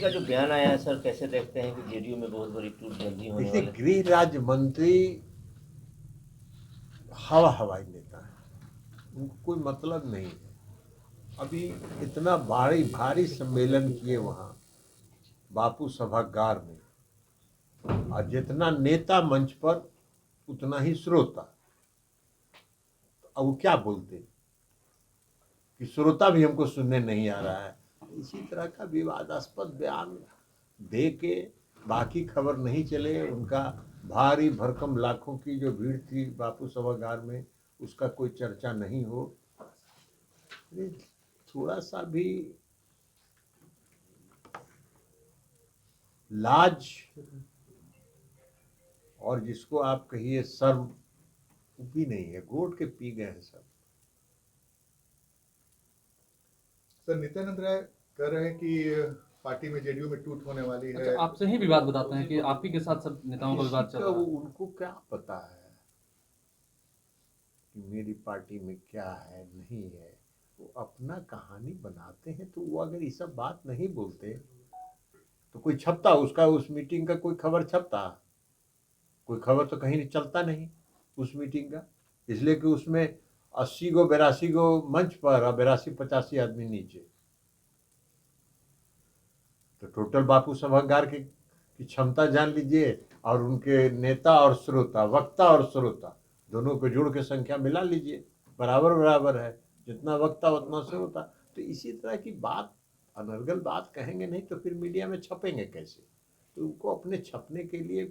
का जो बयान आया है सर, कैसे देखते हैं कि जेडीयू में बहुत बड़ी टूट जल्दी होने देखिए, वाले? गृह राज्य मंत्री हवाई नेता है, उनको कोई मतलब नहीं है। अभी इतना भारी भारी सम्मेलन किए वहाँ बापू सभागार में, और जितना नेता मंच पर उतना ही श्रोता। अब वो क्या बोलते कि श्रोता भी हमको सुनने नहीं आ रहा है। इसी तरह का विवादास्पद बयान दे के बाकी खबर नहीं चले। उनका भारी भरकम लाखों की जो भीड़ थी बापू सभागार में, उसका कोई चर्चा नहीं हो। थोड़ा सा भी लाज और जिसको आप कहिए शर्म भी नहीं है, घोट के पी गए हैं सब। सर, नित्यानंद राय कह रहे हैं कि पार्टी में जेडीयू में टूट होने वाली है। अच्छा, आपसे ही विवाद बताते हैं कि आप ही के साथ सब नेताओं का विवाद चल रहा है। उनको क्या पता है कि मेरी पार्टी में क्या है नहीं है। वो अपना कहानी बनाते हैं। तो वो अगर ये सब बात नहीं बोलते तो कोई छपता उसका, उस मीटिंग का कोई खबर छपता? कोई खबर तो कहीं चलता नहीं उस मीटिंग का, इसलिए कि उसमें 80 गो 82 गो मंच पर और 82-85 आदमी नीचे। तो टोटल बापू सभागार की क्षमता जान लीजिए, और उनके नेता और श्रोता, वक्ता और श्रोता दोनों को जोड़ के संख्या मिला लीजिए, बराबर बराबर है। जितना वक्ता उतना श्रोता। तो इसी तरह की बात, अनर्गल बात कहेंगे नहीं तो फिर मीडिया में छपेंगे कैसे? तो उनको अपने छपने के लिए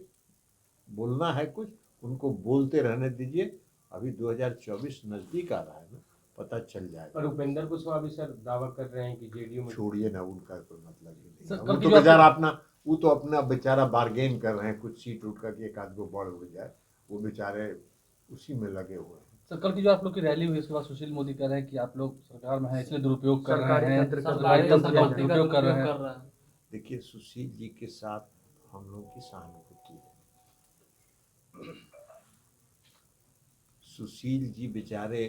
बोलना है कुछ, उनको बोलते रहने दीजिए। अभी 2024 नजदीक आ रहा है ना, पता चल जाएगा। और उपेंद्र कुशवाहा भी सर दावा कर रहे हैं कि जेडीयू में। छोड़िए ना, उनका कोई मतलब ही नहीं सर, है। कल वो की तो जो आपने- बेचारा अपना, वो तो अपना बेचारा बार्गेन कर रहे हैं, कुछ सीट उठ करके एक आध को बढ़ उड़ जाए, वो बेचारे उसी में लगे हुए हैं। सर, कल की जो आप लोग की रैली हुई उसके बाद सुशील मोदी कह रहे हैं कि आप लोग सरकार में है इसलिए दुरुपयोग कर सरकारी रहे हैं, तंत्र सरकारी तंत्र का दुरुपयोग कर रहे हैं। देखिए, सुशील जी के साथ हम लोग की सहानुभूति है। सुशील जी बेचारे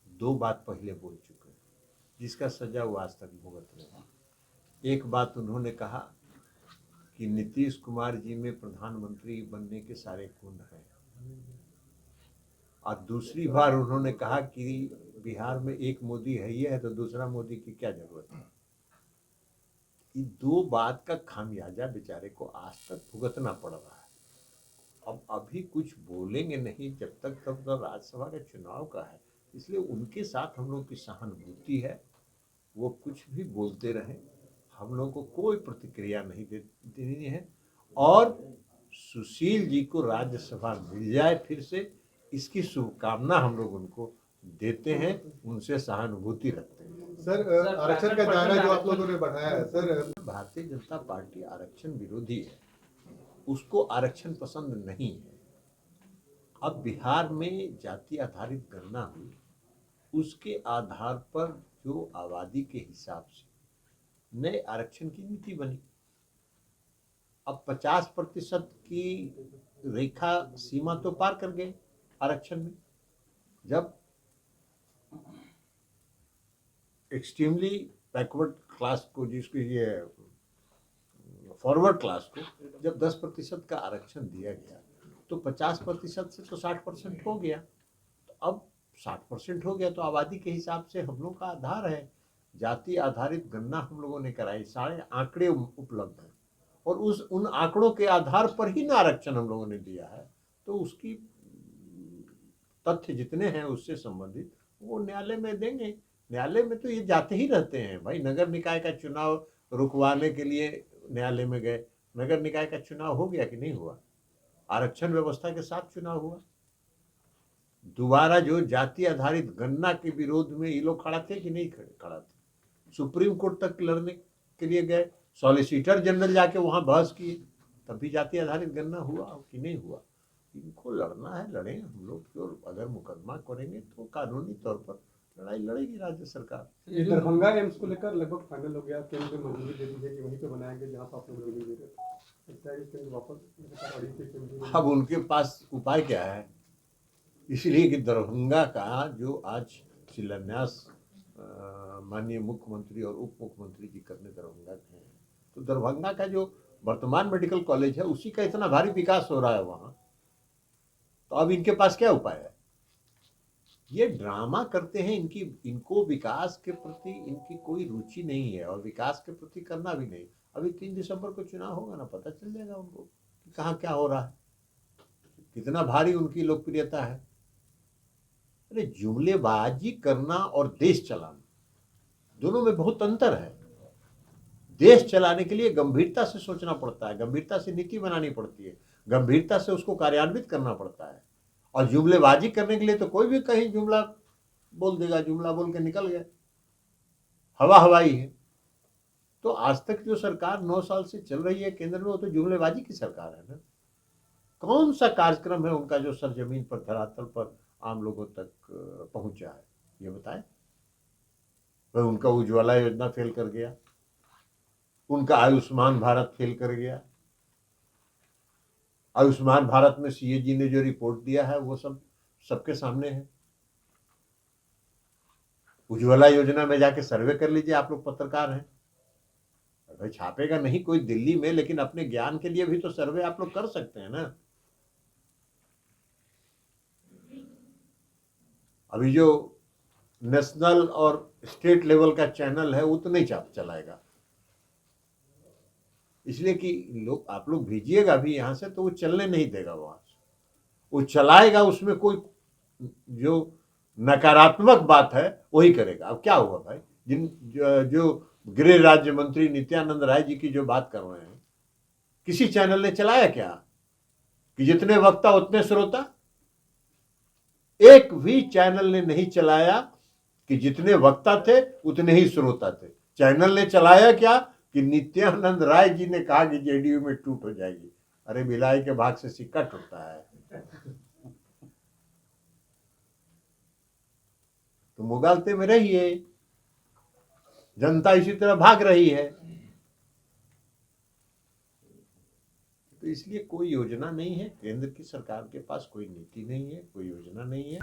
2 बात पहले बोल चुके हैं जिसका सजा वो आज तक भुगत रहे हैं। एक बात उन्होंने कहा कि नीतीश कुमार जी में प्रधानमंत्री बनने के सारे गुण हैं, और दूसरी बार उन्होंने कहा कि बिहार में एक मोदी है ही है तो दूसरा मोदी की क्या जरूरत है। ये 2 बात का खामियाजा बेचारे को आज तक भुगतना पड़ रहा है। अब अभी कुछ बोलेंगे नहीं जब तक, तब तो राज्यसभा के चुनाव का है, इसलिए उनके साथ हम लोग की सहानुभूति है। वो कुछ भी बोलते रहें, हम लोग को कोई प्रतिक्रिया नहीं देनी है। और सुशील जी को राज्यसभा मिल जाए फिर से, इसकी शुभकामना हम लोग उनको देते हैं, उनसे सहानुभूति रखते हैं। सर, आरक्षण का दायरा जो आप लोगों ने बढ़ाया है सर। भारतीय जनता पार्टी आरक्षण विरोधी है, उसको आरक्षण पसंद नहीं है। अब बिहार में जाति आधारित गणना हुई, उसके आधार पर जो आबादी के हिसाब से नए आरक्षण की नीति बनी। अब 50% की रेखा सीमा तो पार कर गए आरक्षण में। जब एक्सट्रीमली बैकवर्ड क्लास को, जिसको ये फॉरवर्ड क्लास को जब 10% का आरक्षण दिया गया तो 50% से तो 60% हो गया। तो अब 60% हो गया तो आबादी के हिसाब से हम लोग का आधार है। जाति आधारित गणना हम लोगों ने कराई, सारे आंकड़े उपलब्ध हैं, और उन आंकड़ों के आधार पर ही ना आरक्षण हम लोगों ने दिया है। तो उसकी तथ्य जितने हैं उससे संबंधित वो न्यायालय में देंगे। न्यायालय में तो ये जाते ही रहते हैं भाई। नगर निकाय का चुनाव रुकवाने के लिए न्यायालय में गए, नगर निकाय का चुनाव हो गया कि नहीं हुआ? आरक्षण व्यवस्था के साथ चुनाव हुआ। दोबारा जो जाति आधारित गणना के विरोध में ये लोग खड़ा थे कि नहीं खड़ा थे? सुप्रीम कोर्ट तक लड़ने के लिए गए, सॉलिसिटर जनरल जाके वहां बहस किए, तब भी जाति आधारित गणना हुआ कि नहीं हुआ? इनको लड़ना है, लड़े हम लोग। जो अगर मुकदमा करेंगे तो कानूनी तौर पर लड़ाई लड़ेगी राज्य सरकार। दरभंगा एम्स को लेकर लगभग फाइनल हो गया, केंद्र ने मंजूरी दे दी है कि वहीं पे बनाया गया जहाँ पर आप लोग मंजूरी दे रहे वापस। अब उनके पास उपाय क्या है? इसलिए कि दरभंगा का जो आज शिलान्यास माननीय मुख्यमंत्री और उप मुख्यमंत्री जी करने दरभंगा के हैं, तो दरभंगा का जो वर्तमान मेडिकल कॉलेज है उसी का इतना भारी विकास हो रहा है वहाँ, तो अब इनके पास क्या उपाय है? ये ड्रामा करते हैं। इनको विकास के प्रति इनकी कोई रुचि नहीं है और विकास के प्रति करना भी नहीं। अभी 3 दिसंबर को चुनाव होगा ना, पता चल जाएगा उनको कि कहाँ क्या हो रहा है, कितना भारी उनकी लोकप्रियता है। अरे जुमलेबाजी करना और देश चलाना दोनों में बहुत अंतर है। देश चलाने के लिए गंभीरता से सोचना पड़ता है, गंभीरता से नीति बनानी पड़ती है, गंभीरता से उसको कार्यान्वित करना पड़ता है। और जुमलेबाजी करने के लिए तो कोई भी कहीं जुमला बोल देगा, जुमला बोल के निकल गया, हवा हवाई है। तो आज तक जो सरकार 9 साल से चल रही है केंद्र में, वो तो जुमलेबाजी की सरकार है ना। कौन सा कार्यक्रम है उनका जो सरजमीन पर, धरातल पर आम लोगों तक पहुंचा है, ये बताएं। वह उनका उज्ज्वला योजना फेल कर गया, उनका आयुष्मान भारत फेल कर गया। आयुष्मान भारत में सीएजी ने जो रिपोर्ट दिया है वो सबके सामने है। उज्ज्वला योजना में जाके सर्वे कर लीजिए, आप लोग पत्रकार हैं। भाई छापेगा नहीं कोई दिल्ली में, लेकिन अपने ज्ञान के लिए भी तो सर्वे आप लोग कर सकते हैं ना। अभी जो नेशनल और स्टेट लेवल का चैनल है वो तो नहीं चलाएगा, इसलिए कि आप लोग भेजिएगा भी यहाँ से तो वो चलने नहीं देगा वहां से। वो चलाएगा, उसमें कोई जो नकारात्मक बात है वही करेगा। अब क्या हुआ भाई, जो गृह राज्य मंत्री नित्यानंद राय जी की जो बात कर रहे हैं, किसी चैनल ने चलाया क्या कि जितने वक्ता उतने श्रोता? एक भी चैनल ने नहीं चलाया कि जितने वक्ता थे उतने ही श्रोता थे। चैनल ने चलाया क्या कि नित्यानंद राय जी ने कहा कि जेडीयू में टूट हो जाएगी। अरे बिलाई के भाग से सिक्का टूटता है, तो मुगालते में रहिए, जनता इसी तरह भाग रही है। तो इसलिए कोई योजना नहीं है, केंद्र की सरकार के पास कोई नीति नहीं है, कोई योजना नहीं है।